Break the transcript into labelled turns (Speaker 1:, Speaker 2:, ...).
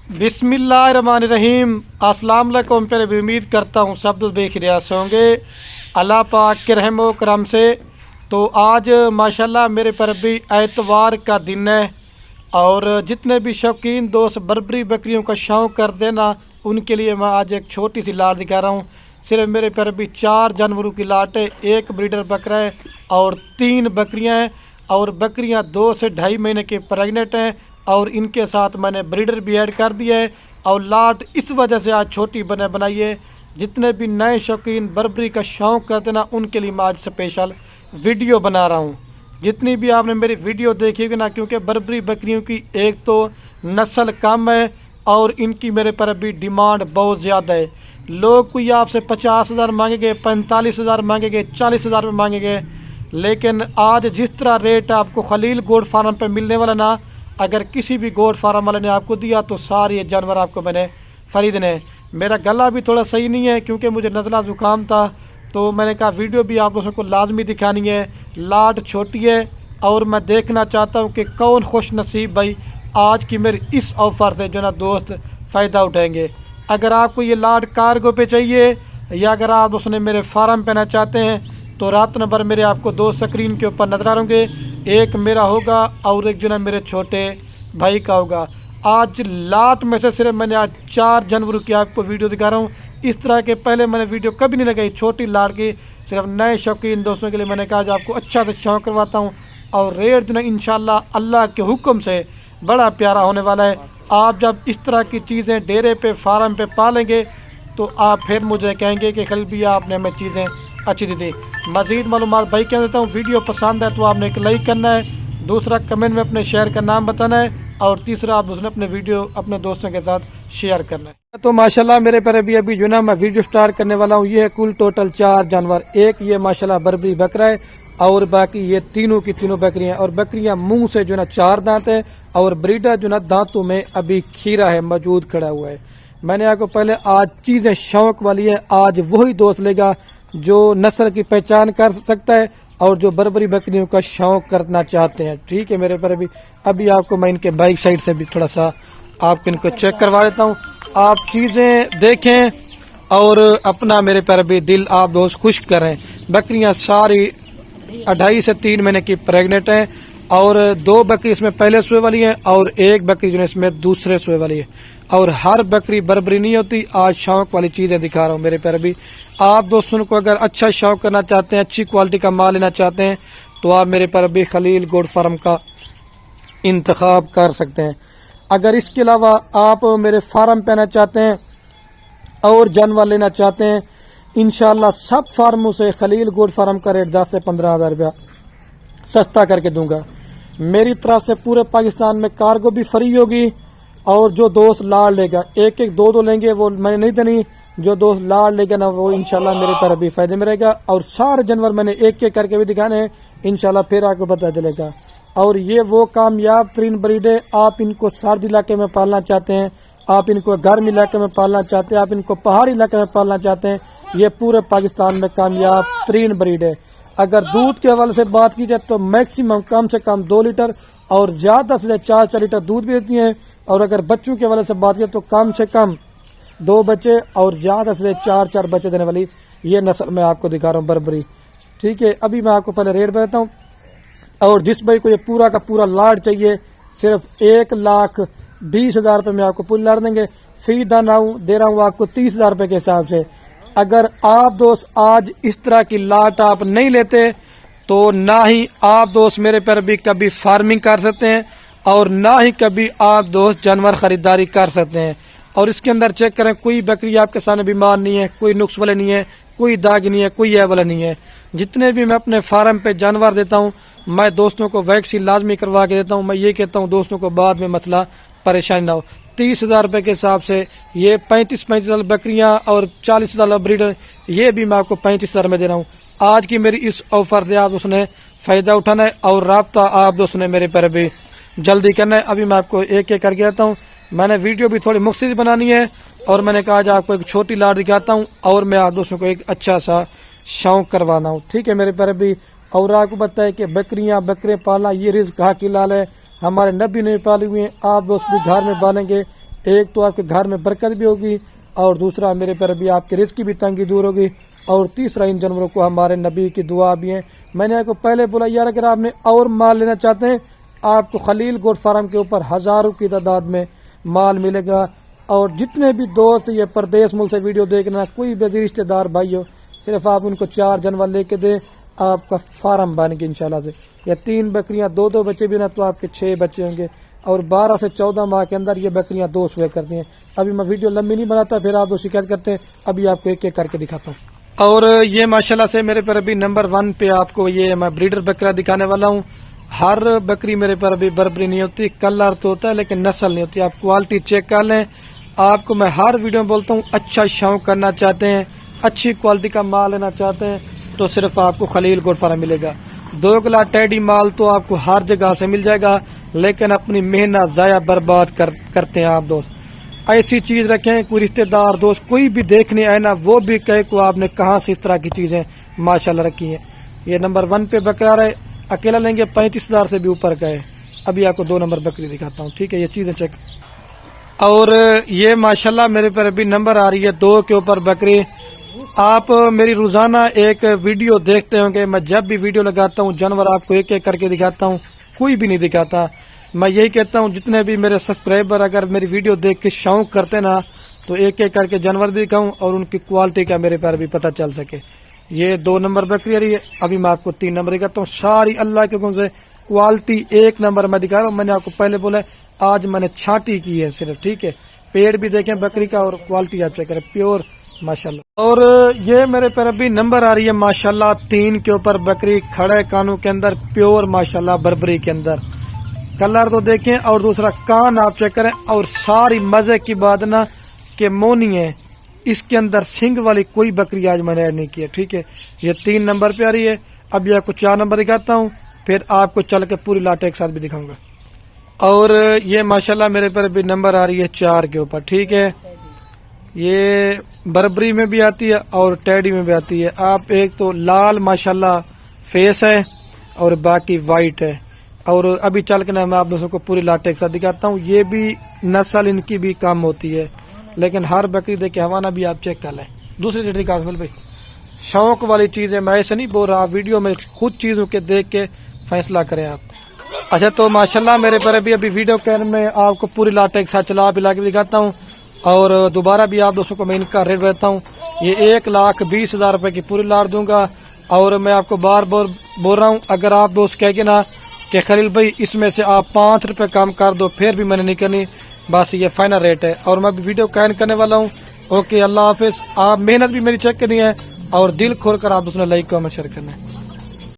Speaker 1: बिस्मिल्लाहिर्रहमानिर्रहीम। अस्सलाम वालेकुम। फिर भी उम्मीद करता हूँ सब दोस्त बेखैरियत से होंगे अल्लाह पाक के रहम व करम से। तो आज माशाल्लाह मेरे पर भी एतवार का दिन है और जितने भी शौकीन दोस्त बर्बरी बकरियों का शौक़ कर देना उनके लिए मैं आज एक छोटी सी लाट दिखा रहा हूँ। सिर्फ मेरे पर भी 4 जानवरों की लाट है, एक ब्रीडर बकरा है और 3 बकरियाँ हैं और बकरियाँ 2 से 2.5 महीने के प्रेग्नेंट हैं और इनके साथ मैंने ब्रीडर भी ऐड कर दिया है। और लाट इस वजह से आज छोटी बनाई है, जितने भी नए शौकीन बर्बरी का शौक़ करते ना उनके लिए मैं आज स्पेशल वीडियो बना रहा हूँ। जितनी भी आपने मेरी वीडियो देखी होगी ना, क्योंकि बर्बरी बकरियों की एक तो नस्ल कम है और इनकी मेरे पर अभी डिमांड बहुत ज़्यादा है। लोग कोई आपसे 50,000 मांगेंगे, 45,000 मांगेंगे, 40,000 में मांगेंगे, लेकिन आज जिस तरह रेट आपको खलील गोट फार्म पे मिलने वाला ना, अगर किसी भी गोट फार्म वाले ने आपको दिया तो सारे जानवर आपको मैंने खरीदने हैं। मेरा गला भी थोड़ा सही नहीं है क्योंकि मुझे नज़ला ज़ुकाम था, तो मैंने कहा वीडियो भी आप लोगों को लाजमी दिखानी है। लाट छोटी है और मैं देखना चाहता हूँ कि कौन खुश नसीब भाई आज की मेरी इस ऑफ़र से जो ना दोस्त फ़ायदा उठाएंगे। अगर आपको ये लाट कार्गो पे चाहिए या अगर आप उसने मेरे फार्म पे ना चाहते हैं तो रात नंबर मेरे आपको 2 स्क्रीन के ऊपर नजर आ होंगे, एक मेरा होगा और एक जो ना मेरे छोटे भाई का होगा। आज लाट में से सिर्फ मैंने आज 4 जानवरों की आपको वीडियो दिखा रहा हूँ। इस तरह के पहले मैंने वीडियो कभी नहीं लगाई छोटी लाट की, सिर्फ नए शौकीन दोस्तों के लिए मैंने कहा जो आपको अच्छा से शौक़ करवाता हूँ। और रेट जो ना इंशाल्लाह अल्लाह के हुक्म से बड़ा प्यारा होने वाला है। आप जब इस तरह की चीज़ें डेरे पे फार्म पे पालेंगे तो आप फिर मुझे कहेंगे कि खलील भैया आपने हमें चीज़ें अच्छी दी थी। मज़ीद मालूमात भाई कह देता हूँ, वीडियो पसंद है तो आपने एक लाइक करना है, दूसरा कमेंट में अपने शहर का नाम बताना है और तीसरा आप उसने अपने वीडियो अपने दोस्तों के साथ शेयर करना है। तो माशाल्लाह मेरे पर अभी जो ना मैं वीडियो स्टार्ट करने वाला हूँ। ये है कुल टोटल 4 जानवर, एक ये माशाल्लाह बर्बरी बकरा है और बाकी ये तीनों की तीनों बकरियां। और बकरियां मुंह से जो ना 4 दांत है और ब्रीडर जो ना दांतों में अभी खीरा है मौजूद खड़ा हुआ है। मैंने आपको पहले आज चीज़ें शौक वाली है, आज वही दोस्त लेगा जो नस्ल की पहचान कर सकता है और जो बर्बरी बकरियों का शौक करना चाहते हैं। ठीक है, मेरे पर अभी आपको मैं इनके बाइक साइड से भी थोड़ा सा आपको इनको चेक करवा देता हूँ। आप चीज़ें देखें और अपना मेरे पर भी दिल आप दोस्त खुश करें। बकरियां सारी 2.5 से 3 महीने की प्रेग्नेंट हैं और 2 बकरी इसमें पहले सुए वाली हैं और 1 बकरी जो है इसमें दूसरे सुए वाली है। और हर बकरी बर्बरी नहीं होती, आज शौक वाली चीज़ें दिखा रहा हूँ। मेरे पर भी आप दोस्तों को अगर अच्छा शौक करना चाहते हैं, अच्छी क्वालिटी का माल लेना चाहते हैं तो आप मेरे पर भी खलील गोट फार्म का इंतखाब कर सकते हैं। अगर इसके अलावा आप मेरे फार्म पे आना चाहते हैं और जानवर लेना चाहते हैं, इंशाल्लाह सब फार्मों से खलील गोट फार्म का रेट 10 से 15,000 रुपया सस्ता करके दूंगा। मेरी तरफ से पूरे पाकिस्तान में कार्गो भी फ्री होगी और जो दोस्त लाड़ लेगा 1-1, 2-2 लेंगे वो मैंने नहीं देनी, जो दोस्त लाड़ लेगा ना वो इंशाल्लाह मेरे पर अभी फायदे में रहेगा। और सारे जानवर मैंने एक करके भी दिखाने हैं, इंशाल्लाह फिर आपको पता चलेगा। और ये वो कामयाब तरीन ब्रीड है, आप इनको सर्द इलाके में पालना चाहते हैं, आप इनको गर्म इलाके में पालना चाहते हैं, आप इनको पहाड़ी इलाके में पालना चाहते हैं, ये पूरे पाकिस्तान में कामयाब तरीन ब्रीड है। अगर दूध के हवाले से बात की जाए तो मैक्सिमम कम से कम 2 लीटर और ज्यादा से 4 लीटर दूध भी देती हैं। और अगर बच्चों के हवाले से बात करें तो कम से कम 2 बच्चे और ज्यादा से 4 बच्चे देने वाली ये नस्ल मैं आपको दिखा रहा हूँ बर्बरी। ठीक है, अभी मैं आपको पहले रेट बताता हूँ। और जिस भाई को ये पूरा का पूरा लाट चाहिए सिर्फ 1,20,000 रुपये में आपको पूरी लाट देंगे। फी दाना दे रहा हूँ आपको 30,000 रुपये के हिसाब से। अगर आप दोस्त आज इस तरह की लाट आप नहीं लेते तो ना ही आप दोस्त मेरे पर भी कभी फार्मिंग कर सकते हैं और ना ही कभी आप दोस्त जानवर खरीदारी कर सकते हैं। और इसके अंदर चेक करें, कोई बकरी आपके सामने बीमार नहीं है, कोई नुक्स वाले नहीं है, कोई दाग नहीं है, कोई ऐब वाला नहीं है। जितने भी मैं अपने फार्म पे जानवर देता हूँ मैं दोस्तों को वैक्सीन लाजमी करवा के देता हूँ। मैं ये कहता हूँ दोस्तों को बाद में मसला परेशानी ना हो। 30,000 रुपये के हिसाब से ये 35,000 बकरियां और 40,000 ब्रीडर, ये भी मैं आपको 35,000 में दे रहा हूँ। आज की मेरी इस ऑफर से आप उसने फ़ायदा उठाना है और राब्ता आप दोस्तों ने मेरे पर भी जल्दी करना है। अभी मैं आपको एक करके आता हूँ। मैंने वीडियो भी थोड़ी मुख्तलिफ बनानी है और मैंने कहा आज आपको एक छोटी लाट दिखाता हूँ और मैं आप दोस्तों को एक अच्छा सा शौक करवाना हूँ। ठीक है, मेरे पर भी और आपको बताया कि बकरियां बकरे पालना ये रिज़्क हक हलाल है, हमारे नबी ने पाली हुई हैं, आप दोस्त भी घर में पालेंगे ایک تو آپ کے گھر میں برکت بھی ہوگی اور دوسرا میرے پر بھی آپ کے رزق کی بھی تنگی دور ہوگی اور تیسرا ان جانوروں کو ہمارے نبی کی دعا بھی ہے۔ میں نے آپ کو پہلے بولا یار اگر آپ نے اور مال لینا چاہتے ہیں آپ کو خلیل گوٹ فارم کے اوپر ہزاروں کی تعداد میں مال ملے گا، اور جتنے بھی دوست یہ پردیس ملک سے ویڈیو دیکھنا کوئی بھی رشتے دار بھائی ہو، صرف آپ ان کو 4 جانور لے کے دیں، آپ کا فارم بن گے انشاءاللہ سے۔ یا 3 بکریاں 2 بچے بھی نا تو آپ کے 6 بچے ہوں گے، اور 12 سے 14 ماہ کے اندر یہ بکریاں 2 سوئے کرتی ہیں۔ ابھی میں ویڈیو لمبی نہیں بناتا پھر آپ وہ شکایت کرتے ہیں، ابھی آپ کو ایک ایک کر کے دکھاتا ہوں۔ اور یہ ماشاءاللہ سے میرے پر ابھی نمبر 1 پہ آپ کو یہ میں بریڈر بکرا دکھانے والا ہوں۔ ہر بکری میرے پر ابھی بربری نہیں ہوتی، کلر تو ہوتا ہے لیکن نسل نہیں ہوتی۔ آپ کوالٹی چیک کر لیں۔ آپ کو میں ہر ویڈیو میں بولتا ہوں اچھا شوق کرنا چاہتے ہیں، اچھی کوالٹی کا مال لینا چاہتے ہیں تو صرف آپ کو خلیل گوٹ فارم ملے گا۔ 2 کلا ٹیڈی مال تو آپ کو ہر جگہ سے مل جائے گا، لیکن اپنی محنت ضائع برباد کرتے ہیں آپ دوست۔ ایسی چیز رکھیں کوئی رشتہ دار دوست کوئی بھی دیکھنے آئے نا وہ بھی کہے کو آپ نے کہاں سے اس طرح کی چیزیں ماشاءاللہ رکھی ہیں۔ یہ نمبر 1 پہ بکرا ہے، اکیلا لیں گے 35,000 سے بھی اوپر کا ہے۔ ابھی آپ کو 2 نمبر بکری دکھاتا ہوں، ٹھیک ہے؟ یہ چیزیں چیک۔ اور یہ ماشاءاللہ میرے پر ابھی نمبر آ رہی ہے 2 کے اوپر بکری۔ آپ میری روزانہ ایک ویڈیو دیکھتے ہوں گے، میں جب بھی ویڈیو لگاتا ہوں جانور آپ کو ایک ایک کر کے دکھاتا ہوں، کوئی بھی نہیں دکھاتا۔ میں یہی کہتا ہوں جتنے بھی میرے سبسکرائبر اگر میری ویڈیو دیکھ کے شوق کرتے نا تو ایک ایک کر کے جانور بھی دکھاؤں اور ان کی کوالٹی کا میرے پر بھی پتہ چل سکے۔ یہ 2 نمبر بکری آ رہی ہے، ابھی میں آپ کو 3 نمبر دکھاتا ہوں۔ ساری اللہ کے حکم سے کوالٹی 1 نمبر میں دکھا رہا ہوں۔ میں نے آپ کو پہلے بولا آج میں نے چھانٹی کی ہے صرف، ٹھیک ہے؟ پیڑ بھی دیکھیں بکری کا اور کوالٹی آپ چیک کریں، پیور ماشاءاللہ۔ اور یہ میرے پر ابھی نمبر آ رہی ہے ماشاءاللہ 3 کے اوپر بکری، کھڑے کانوں کے اندر پیور ماشاءاللہ بربری کے اندر، کلر تو دیکھیں اور دوسرا کان آپ چیک کریں۔ اور ساری مزے کی بات نا کہ مونی ہے، اس کے اندر سنگ والی کوئی بکری آج میں نے ایڈ نہیں کی ہے، ٹھیک ہے؟ یہ 3 نمبر پہ آ رہی ہے۔ اب یہ آپ کو 4 نمبر دکھاتا ہوں، پھر آپ کو چل کے پوری لاٹ ایک ساتھ بھی دکھاؤں گا۔ اور یہ ماشاءاللہ میرے پر بھی نمبر آ رہی ہے 4 کے اوپر، ٹھیک ہے؟ یہ بربری میں بھی آتی ہے اور ٹیڈی میں بھی آتی ہے۔ آپ ایک تو لال ماشاءاللہ فیس ہے اور باقی وائٹ ہے، اور ابھی چل کے نا میں آپ دوستوں کو پوری لاٹ ایک ساتھ دکھاتا ہوں۔ یہ بھی نسل ان کی بھی کم ہوتی ہے، لیکن ہر بکری دیکھ کے حوالہ بھی آپ چیک کر لیں۔ دوسری ڈیٹری کاسمل بھائی شوق والی چیز ہے، میں ایسے نہیں بول رہا، ویڈیو میں خود چیزوں کے دیکھ کے فیصلہ کریں آپ۔ اچھا تو ماشاءاللہ میرے پر ابھی ویڈیو کین میں آپ کو پوری لاٹ ایک ساتھ چلا پلا کے دکھاتا ہوں، اور دوبارہ بھی آپ دوستوں کو میں ان کا ریٹ دیتا ہوں۔ یہ 1,20,000 روپے کی پوری لاٹ دوں گا، اور میں آپ کو بار بار بول رہا ہوں اگر آپ دوست کہہ کے نا کہ خلیل بھائی اس میں سے آپ 5 روپے کم کر دو پھر بھی میں نے نہیں کرنی، بس یہ فائنل ریٹ ہے۔ اور میں ویڈیو کین کرنے والا ہوں۔ اوکے، اللہ حافظ۔ آپ محنت بھی میری چیک کرنی ہے اور دل کھول کر آپ دوسرے لائک کامنٹ شیئر کرنا ہے۔